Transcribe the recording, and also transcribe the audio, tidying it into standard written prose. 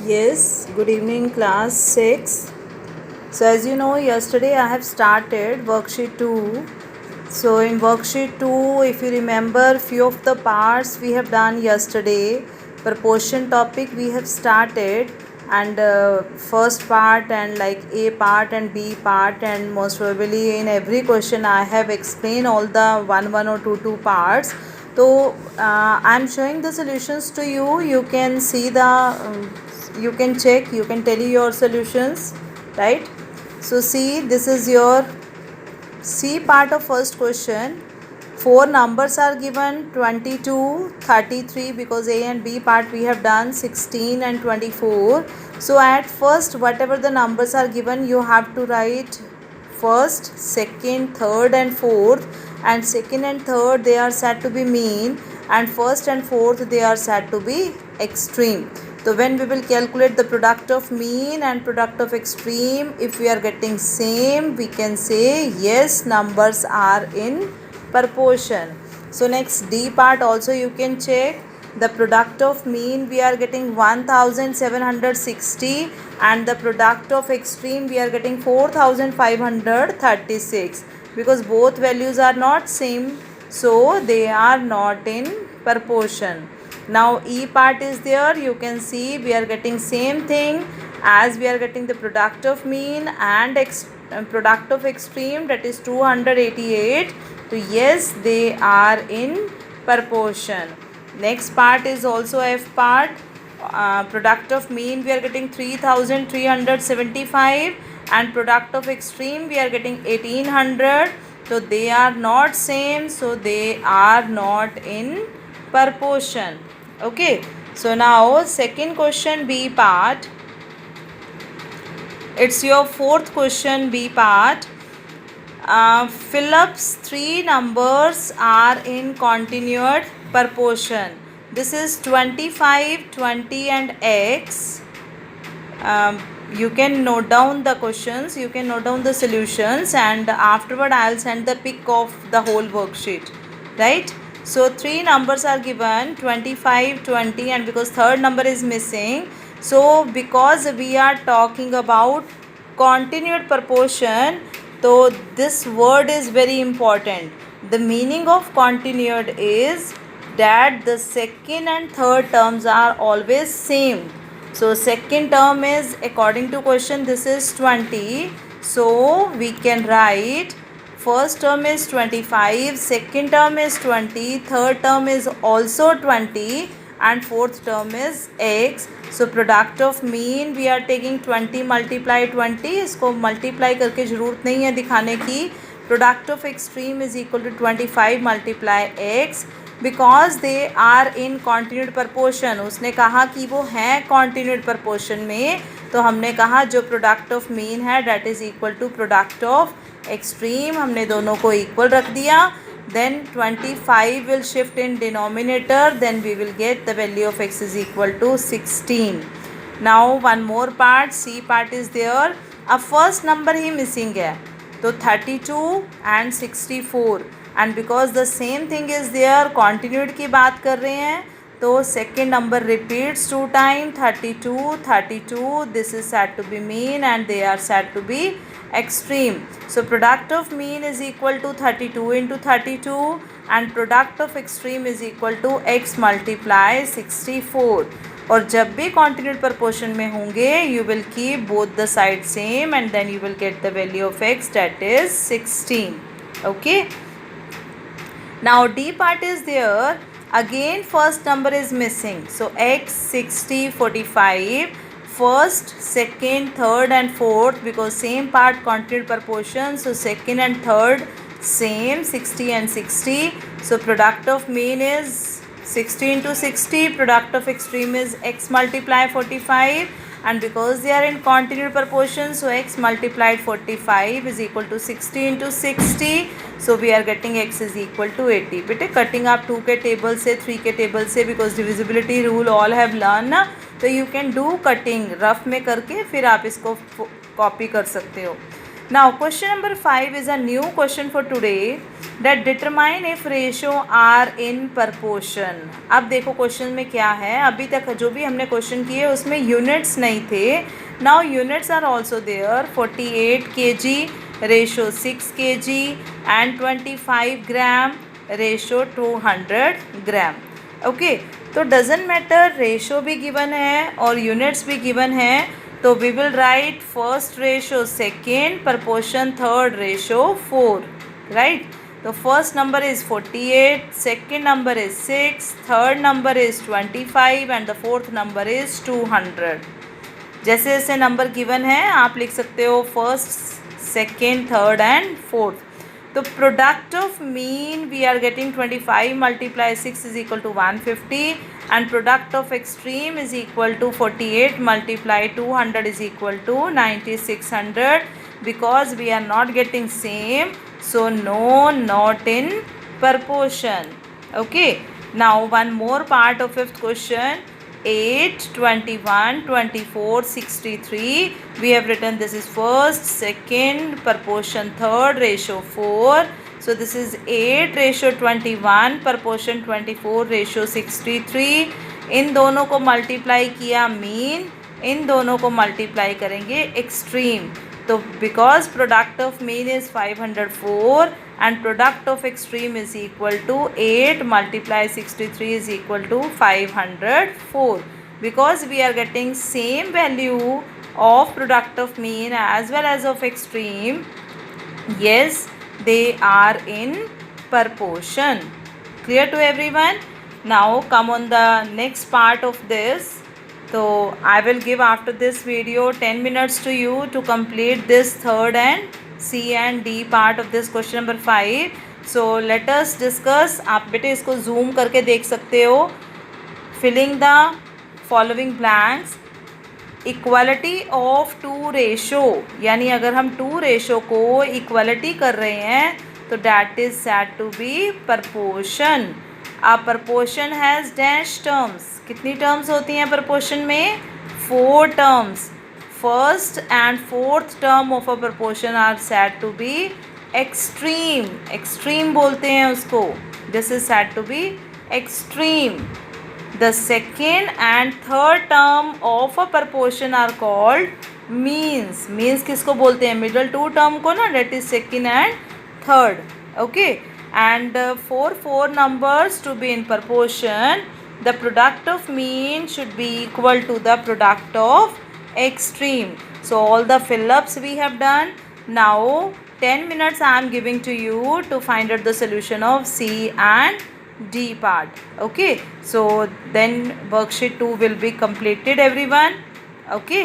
Yes, good evening, class 6. So, as you know, yesterday I have started worksheet 2. So, in worksheet 2, if you remember, few of the parts we have done yesterday. Proportion topic we have started, and first part and like A part and B part, and most probably in every question I have explained all the 1 or 2 parts. So I am showing the solutions to you. You can see the you can check, you can tell your solutions, right? So see, this is your C part of first question. Four numbers are given, 22, 33, because A and B part we have done, 16 and 24. So at first, whatever the numbers are given, you have to write first, second, third and fourth. And second and third, they are said to be mean, and first and fourth, they are said to be extreme. So when we will calculate the product of mean and product of extreme, if we are getting same, we can say yes, numbers are in proportion. So next D part also you can check. The product of mean we are getting 1760, and the product of extreme we are getting 4536, because both values are not same, so they are not in proportion. Now E part is there, you can see we are getting same thing as we are getting the product of mean and product of extreme, that is 288. So yes, they are in proportion. Next part is also F part. Product of mean we are getting 3375, and product of extreme we are getting 1800. So they are not same, so they are not in proportion. Okay, so now second question, B part. It's your fourth question, B part. Philip's three numbers are in continued proportion. This is 25, 20 and X. You can note down the questions, you can note down the solutions, and afterward I will send the pic of the whole worksheet, right? So three numbers are given, 25, 20, and because third number is missing, so because we are talking about continued proportion, so this word is very important. The meaning of continued is that the second and third terms are always same. So second term is, according to question, this is 20. So we can write first term is 25, second term is 20, third term is also 20, and fourth term is X. So product of mean we are taking 20 multiply 20. इसको multiply करके ज़रूरत नहीं है दिखाने की. Product of extreme is equal to 25 multiply X. Because they are in continued proportion. उसने कहा कि वो हैं कॉन्टिन्यूड प्रपोर्शन में, तो हमने कहा जो प्रोडक्ट ऑफ मीन है that is equal to product of extreme. हमने दोनों को इक्वल रख दिया. Then 25 will shift in denominator, then we will get the value of x is equal to 16. Now one more part, C part is there. अब first number ही missing है, तो 32 and 64, and because the same thing is there, continued की बात कर रहे हैं, तो second number repeats 2 time. 32, this is said to be mean and they are said to be extreme. So product of mean is equal to 32 into 32, and product of extreme is equal to x multiply 64. और जब भी continued proportion में होंगे, you will keep both the side same, and then you will get the value of x, that is 16. Okay, now D part is there. Again first number is missing, so x 60 45, first, second, third and fourth, because same part continued proportion, so second and third same, 60 and 60. So product of mean is 60 into 60, product of extreme is x multiply 45, and because they are in continued proportion, so x multiplied 45 is equal to 60 into 60. So we are getting x is equal to 80. बेटे cutting आप 2 के table से, 3 के table से, because divisibility rule all have learn ना, तो you can do cutting rough में करके फिर आप इसको कॉपी कर सकते हो. Now question number 5 is a new question for today, that determine if ratio are in proportion. अब देखो क्वेश्चन में क्या है, अभी तक जो भी हमने क्वेश्चन किए उसमें यूनिट्स नहीं थे. Now units are also there. 48 kg ratio 6 kg and 25 gram ratio 200 gram. Okay, तो डजेंट मैटर, रेशो भी गिवन है और यूनिट्स भी गिवन है. तो we will write first ratio second, proportion third, ratio 4. Right, तो first number is 48, second number is 6, third number is 25 and the fourth number is 200. जैसे जैसे नंबर गिवन है आप लिख सकते हो first, second, third and fourth. तो product of mean we are getting 25 multiply 6 is equal to 150 and product of extreme is equal to 48 multiply 200 is equal to 9600. Because we are not getting same, so no, not in proportion. Okay, now one more part of fifth question. 8, 21, 24, 63. We have written this is first, second, proportion third, ratio 4. So this is 8 ratio 21, proportion 24, ratio 63. इन दोनों को multiply किया mean, इन दोनों को multiply करेंगे extreme. तो because product of mean is 504 and product of extreme is equal to 8 multiply 63 is equal to 504. Because we are getting same value of product of mean as well as of extreme. yes, they are in proportion. Clear to everyone? Now come on the next part of this. So I will give after this video 10 minutes to you to complete this third and C and D part of this question number 5. So let us discuss. आप बेटे इसको zoom करके देख सकते हो. Filling the following blanks. Equality of to ratio, यानी अगर हम टू रेशो को इक्वालिटी कर रहे हैं तो that is said to be proportion. A proportion has dash terms. कितनी टर्म्स होती हैं प्रपोर्शन में? 4 terms. First and fourth term of a proportion are said to be extreme. Extreme बोलते हैं उसको. This is said to be extreme. The second and third term of a proportion are called means. Means किसको बोलते हैं? middle two term को ना, that is second and third. Okay, and for 4 numbers to be in proportion, the product of mean should be equal to the product of extreme. So all the fill-ups we have done. Now 10 minutes I am giving to you to find out the solution of C and D part. Okay, so then worksheet 2 will be completed everyone. Okay.